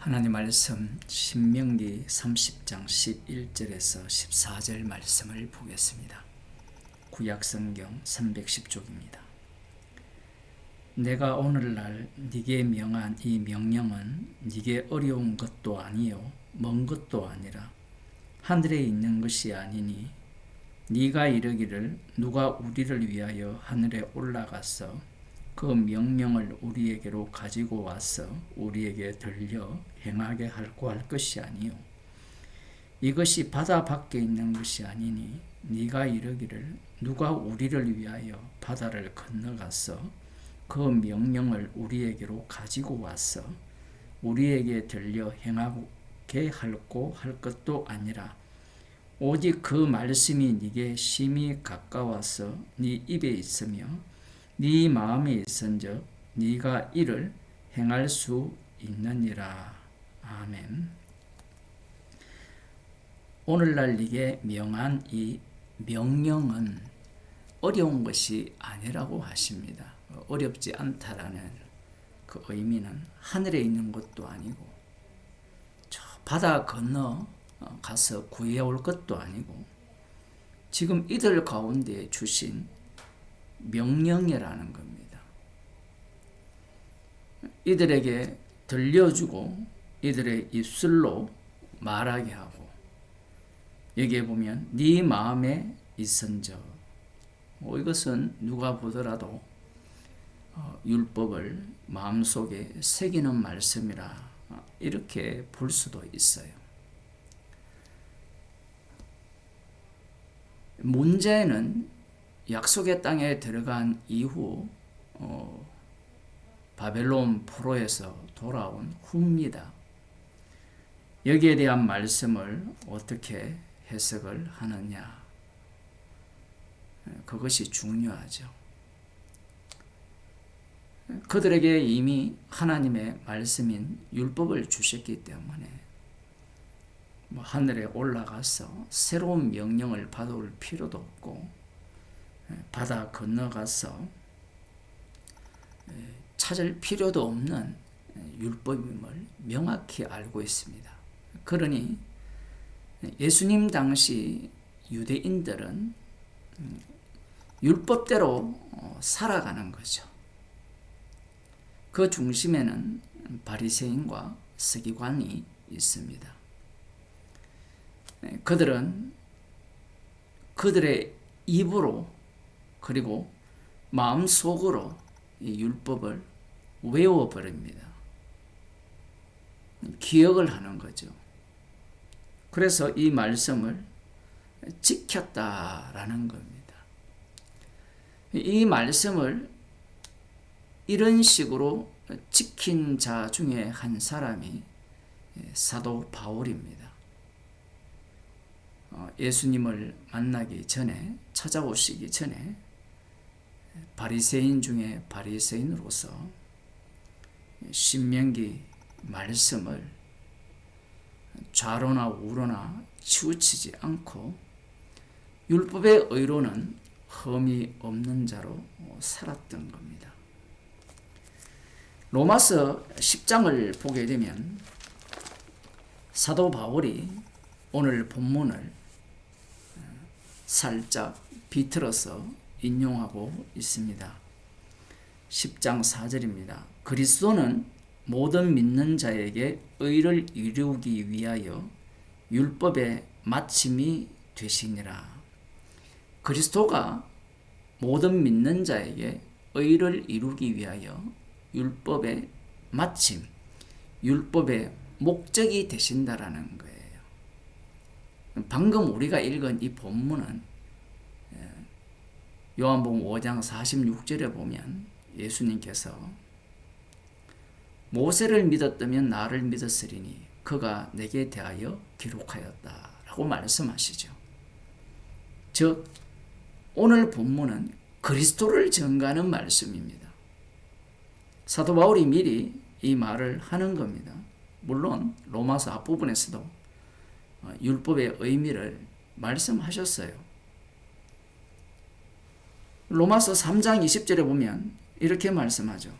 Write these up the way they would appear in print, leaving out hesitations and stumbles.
하나님 말씀 신명기 30장 11절에서 14절 말씀을 보겠습니다. 구약성경 310쪽입니다. 내가 오늘날 네게 명한 이 명령은 네게 어려운 것도 아니요 먼 것도 아니라 하늘에 있는 것이 아니니 네가 이르기를 누가 우리를 위하여 하늘에 올라가서 그 명령을 우리에게로 가지고 와서 우리에게 들려 행하게 할고 할 것이 아니요 이것이 바다 밖에 있는 것이 아니니 네가 이르기를 누가 우리를 위하여 바다를 건너가서 그 명령을 우리에게로 가지고 와서 우리에게 들려 행하게 할고 할 것도 아니라 오직 그 말씀이 네게 심히 가까워서 네 입에 있으며 네 마음에 있은즉 네가 이를 행할 수 있느니라. 아멘. 오늘날 네게 명한 이 명령은 어려운 것이 아니라고 하십니다. 어렵지 않다라는 그 의미는 하늘에 있는 것도 아니고 저 바다 건너 가서 구해올 것도 아니고 지금 이들 가운데 주신 명령이라는 겁니다. 이들에게 들려주고 이들의 입술로 말하게 하고 여기에 보면 네 마음에 있은즉 이것은 누가 보더라도 율법을 마음속에 새기는 말씀이라 이렇게 볼 수도 있어요. 문제는 약속의 땅에 들어간 이후 바벨론 포로에서 돌아온 후입니다. 여기에 대한 말씀을 어떻게 해석을 하느냐, 그것이 중요하죠. 그들에게 이미 하나님의 말씀인 율법을 주셨기 때문에 하늘에 올라가서 새로운 명령을 받아올 필요도 없고 바다 건너가서 찾을 필요도 없는 율법임을 명확히 알고 있습니다. 그러니 예수님 당시 유대인들은 율법대로 살아가는 거죠. 그 중심에는 바리새인과 서기관이 있습니다. 그들은 그들의 입으로 그리고 마음속으로 이 율법을 외워버립니다. 기억을 하는 거죠. 그래서 이 말씀을 지켰다라는 겁니다. 이 말씀을 이런 식으로 지킨 자 중에 한 사람이 사도 바울입니다. 예수님을 만나기 전에, 찾아오시기 전에 바리새인 중에 바리새인으로서 신명기 말씀을 좌로나 우로나 치우치지 않고 율법의 의로는 흠이 없는 자로 살았던 겁니다. 로마서 10장을 보게 되면 사도 바울이 오늘 본문을 살짝 비틀어서 인용하고 있습니다. 10장 4절입니다. 그리스도는 모든 믿는 자에게 의를 이루기 위하여 율법의 마침이 되시니라. 그리스도가 모든 믿는 자에게 의를 이루기 위하여 율법의 마침, 율법의 목적이 되신다라는 거예요. 방금 우리가 읽은 이 본문은 요한복음 5장 46절에 보면 예수님께서 모세를 믿었다면 나를 믿었으리니 그가 내게 대하여 기록하였다라고 말씀하시죠. 즉 오늘 본문은 그리스도를 전가하는 말씀입니다. 사도 바울이 미리 이 말을 하는 겁니다. 물론 로마서 앞부분에서도 율법의 의미를 말씀하셨어요. 로마서 3장 20절에 보면 이렇게 말씀하죠.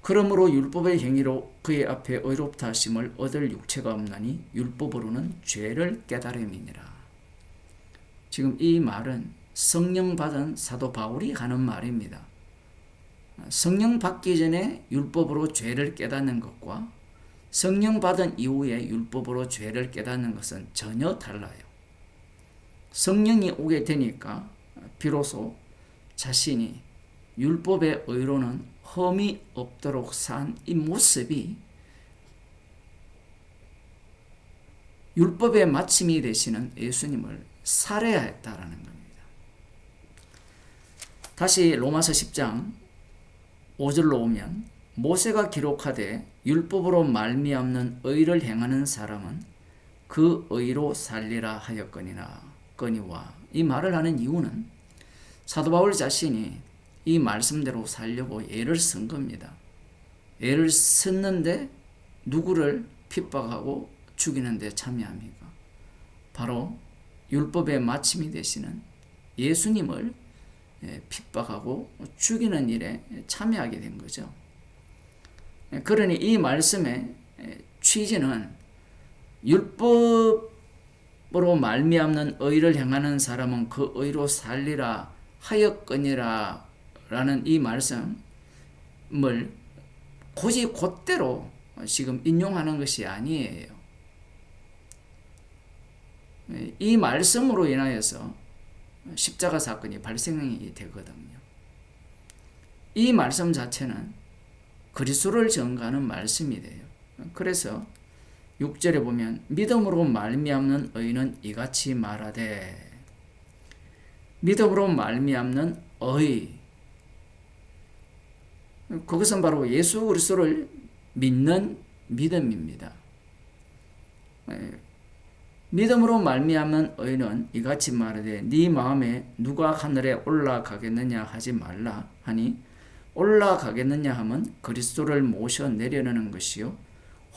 그러므로 율법의 행위로 그의 앞에 의롭다 하심을 얻을 육체가 없나니 율법으로는 죄를 깨달음이니라. 지금 이 말은 성령 받은 사도 바울이 하는 말입니다. 성령 받기 전에 율법으로 죄를 깨닫는 것과 성령 받은 이후에 율법으로 죄를 깨닫는 것은 전혀 달라요. 성령이 오게 되니까 비로소 자신이 율법의 의로는 흠이 없도록 산 이 모습이 율법의 마침이 되시는 예수님을 살해했다라는 겁니다. 다시 로마서 10장 5절로 오면 모세가 기록하되 율법으로 말미암는 의를 행하는 사람은 그 의로 살리라 하였거니와 이 말을 하는 이유는 사도 바울 자신이 이 말씀대로 살려고 애를 쓴 겁니다. 애를 썼는데 누구를 핍박하고 죽이는 데 참여합니까? 바로 율법의 마침이 되시는 예수님을 핍박하고 죽이는 일에 참여하게 된 거죠. 그러니 이 말씀의 취지는 율법으로 말미암는 의를 행하는 사람은 그 의로 살리라 하였거니라 라는 이 말씀을 굳이 그대로 지금 인용하는 것이 아니에요. 이 말씀으로 인하여서 십자가 사건이 발생이 되거든요. 이 말씀 자체는 그리스도를 증거하는 말씀이 돼요. 그래서 6절에 보면 믿음으로 말미암는 의는 이같이 말하되, 믿음으로 말미암는 의, 그것은 바로 예수 그리스도를 믿는 믿음입니다. 믿음으로 말미암는 의는 이같이 말하되 네 마음에 누가 하늘에 올라가겠느냐 하지 말라 하니, 올라가겠느냐 하면 그리스도를 모셔 내려놓는 것이요,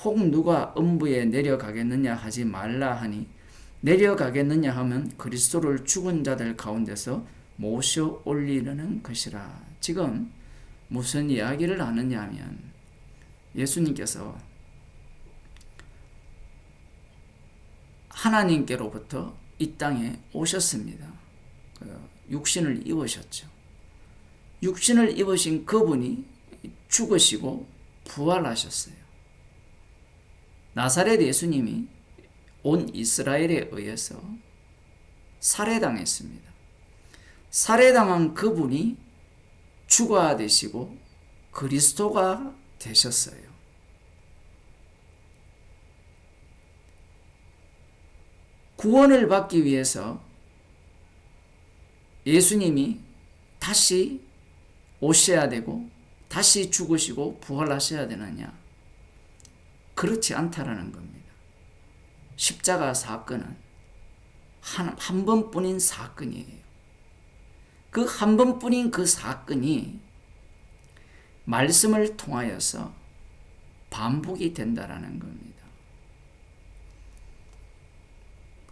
혹 누가 음부에 내려가겠느냐 하지 말라 하니, 내려가겠느냐 하면 그리스도를 죽은 자들 가운데서 모셔 올리려는 것이라. 지금 무슨 이야기를 하느냐 하면 예수님께서 하나님께로부터 이 땅에 오셨습니다. 육신을 입으셨죠. 육신을 입으신 그분이 죽으시고 부활하셨어요. 나사렛 예수님이 온 이스라엘에 의해서 살해당했습니다. 살해당한 그분이 주가 되시고 그리스도가 되셨어요. 구원을 받기 위해서 예수님이 다시 오셔야 되고 다시 죽으시고 부활하셔야 되느냐? 그렇지 않다라는 겁니다. 십자가 사건은 한 번뿐인 사건이에요. 그 한 번뿐인 그 사건이 말씀을 통하여서 반복이 된다라는 겁니다.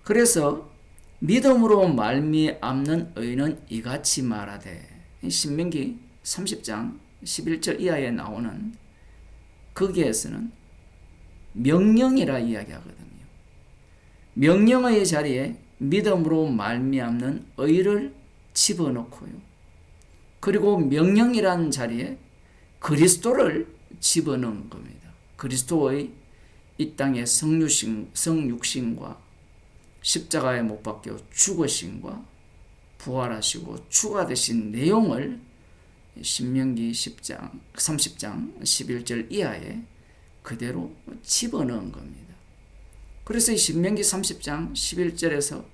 그래서 믿음으로 말미암는 의는 이같이 말하되, 신명기 30장 11절 이하에 나오는 거기에서는 명령이라 이야기하거든요. 명령의 자리에 믿음으로 말미암는 의를 집어넣고요. 그리고 명령이라는 자리에 그리스도를 집어넣은 겁니다. 그리스도의 이 땅의 성육신과 십자가에 못 박혀 죽으심과 부활하시고 주가 되신 내용을 신명기 30장 11절 이하에 그대로 집어넣은 겁니다. 그래서 이 신명기 30장 11절에서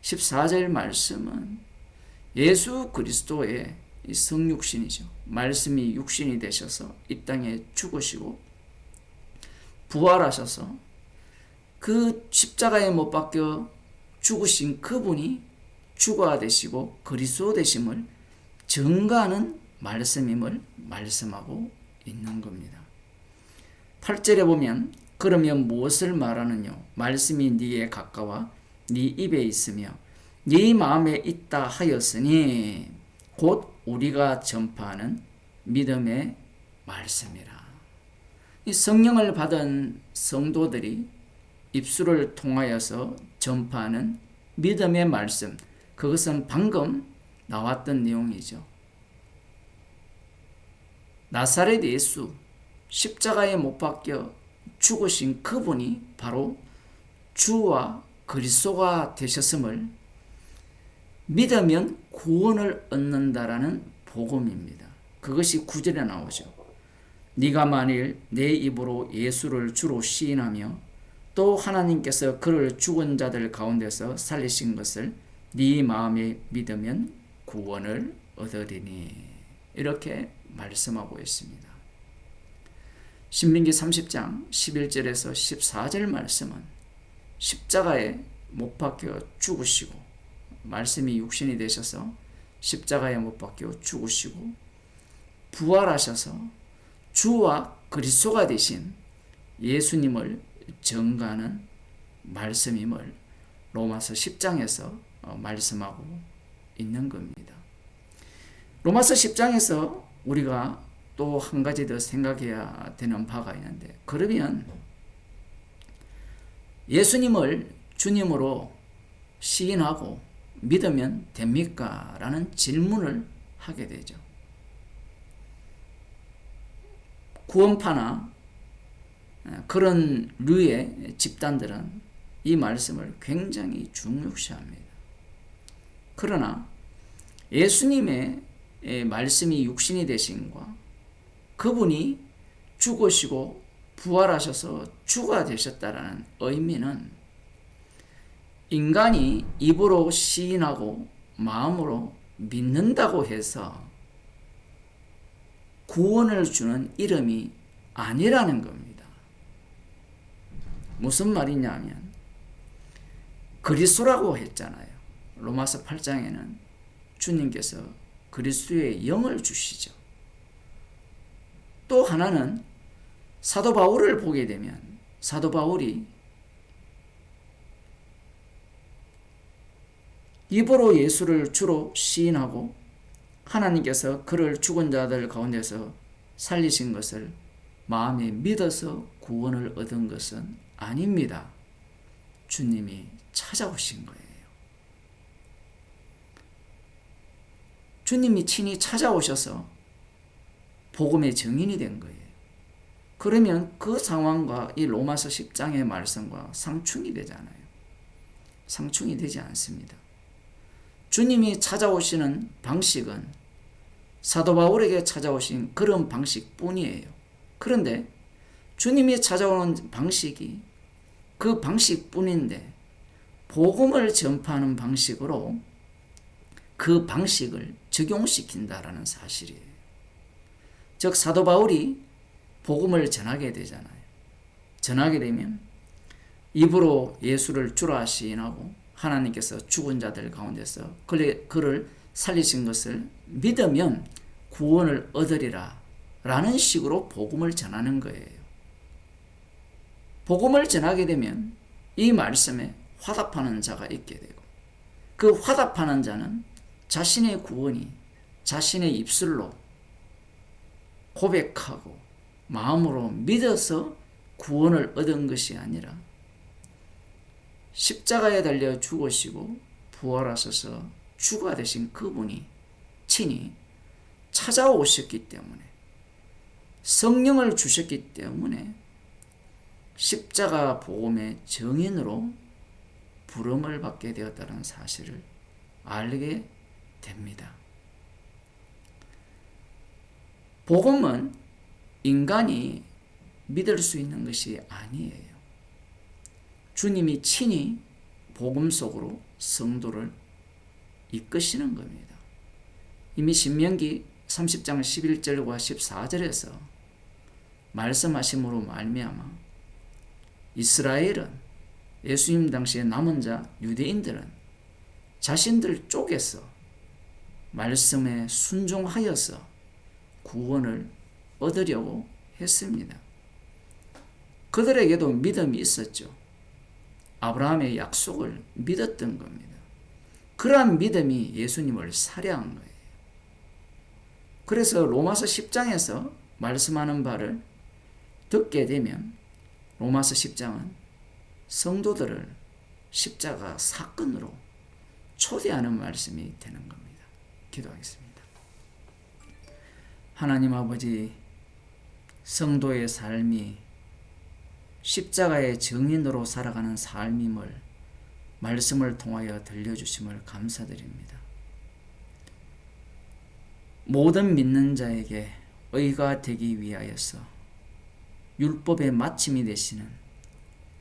14절 말씀은 예수 그리스도의 성육신이죠. 말씀이 육신이 되셔서 이 땅에 죽으시고 부활하셔서 그 십자가에 못 박혀 죽으신 그분이 주가 되시고 그리스도 되심을 증거하는 말씀임을 말씀하고 있는 겁니다. 8절에 보면 그러면 무엇을 말하느냐? 말씀이 네게 가까워 네 입에 있으며 네 마음에 있다 하였으니 곧 우리가 전파하는 믿음의 말씀이라. 이 성령을 받은 성도들이 입술을 통하여서 전파하는 믿음의 말씀, 그것은 방금 나왔던 내용이죠. 나사렛 예수, 십자가에 못 박혀 죽으신 그분이 바로 주와 그리스도가 되셨음을 믿으면 구원을 얻는다라는 복음입니다. 그것이 9절에 나오죠. 네가 만일 내 입으로 예수를 주로 시인하며 또 하나님께서 그를 죽은 자들 가운데서 살리신 것을 네 마음에 믿으면 구원을 얻으리니, 이렇게 말씀하고 있습니다. 신명기 30장 11절에서 14절 말씀은 십자가에 못 박혀 죽으시고, 말씀이 육신이 되셔서 십자가에 못 박혀 죽으시고 부활하셔서 주와 그리스도가 되신 예수님을 증거하는 말씀임을 로마서 10장에서 말씀하고 있는 겁니다. 로마서 10장에서 우리가 또 한 가지 더 생각해야 되는 바가 있는데, 그러면 예수님을 주님으로 시인하고 믿으면 됩니까? 라는 질문을 하게 되죠. 구원파나 그런 류의 집단들은 이 말씀을 굉장히 중요시합니다. 그러나 예수님의 말씀이 육신이 되신과 그분이 죽으시고 부활하셔서 주가 되셨다라는 의미는 인간이 입으로 시인하고 마음으로 믿는다고 해서 구원을 주는 이름이 아니라는 겁니다. 무슨 말이냐면 그리스도라고 했잖아요. 로마서 8장에는 주님께서 그리스도의 영을 주시죠. 또 하나는 사도 바울을 보게 되면 사도 바울이 입으로 예수를 주로 시인하고 하나님께서 그를 죽은 자들 가운데서 살리신 것을 마음에 믿어서 구원을 얻은 것은 아닙니다. 주님이 찾아오신 거예요. 주님이 친히 찾아오셔서 복음의 증인이 된 거예요. 그러면 그 상황과 이 로마서 10장의 말씀과 상충이 되잖아요. 상충이 되지 않습니다. 주님이 찾아오시는 방식은 사도 바울에게 찾아오신 그런 방식뿐이에요. 그런데 주님이 찾아오는 방식이 그 방식뿐인데 복음을 전파하는 방식으로 그 방식을 적용시킨다라는 사실이에요. 즉 사도 바울이 복음을 전하게 되잖아요. 전하게 되면 입으로 예수를 주라 시인하고 하나님께서 죽은 자들 가운데서 그를 살리신 것을 믿으면 구원을 얻으리라 라는 식으로 복음을 전하는 거예요. 복음을 전하게 되면 이 말씀에 화답하는 자가 있게 되고, 그 화답하는 자는 자신의 구원이 자신의 입술로 고백하고 마음으로 믿어서 구원을 얻은 것이 아니라 십자가에 달려 죽으시고 부활하셔서 주가 되신 그분이 친히 찾아오셨기 때문에, 성령을 주셨기 때문에 십자가 복음의 증인으로 부름을 받게 되었다는 사실을 알게 됩니다. 복음은 인간이 믿을 수 있는 것이 아니에요. 주님이 친히 복음 속으로 성도를 이끄시는 겁니다. 이미 신명기 30장 11절과 14절에서 말씀하심으로 말미암아 이스라엘은, 예수님 당시에 남은 자 유대인들은 자신들 쪽에서 말씀에 순종하여서 구원을 얻으려고 했습니다. 그들에게도 믿음이 있었죠. 아브라함의 약속을 믿었던 겁니다. 그러한 믿음이 예수님을 살해한 거예요. 그래서 로마서 10장에서 말씀하는 바를 듣게 되면 로마서 10장은 성도들을 십자가 사건으로 초대하는 말씀이 되는 겁니다. 기도하겠습니다. 하나님 아버지, 성도의 삶이 십자가의 증인으로 살아가는 삶임을 말씀을 통하여 들려주심을 감사드립니다. 모든 믿는 자에게 의가 되기 위하여서 율법의 마침이 되시는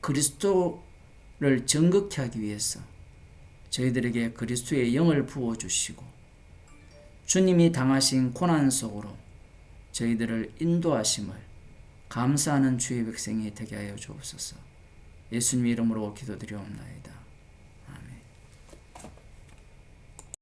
그리스도를 정극케 하기 위해서 저희들에게 그리스도의 영을 부어주시고 주님이 당하신 고난 속으로 저희들을 인도하심을 감사하는 주의 백성이 되게 하여 주옵소서. 예수님 이름으로 기도드리옵나이다.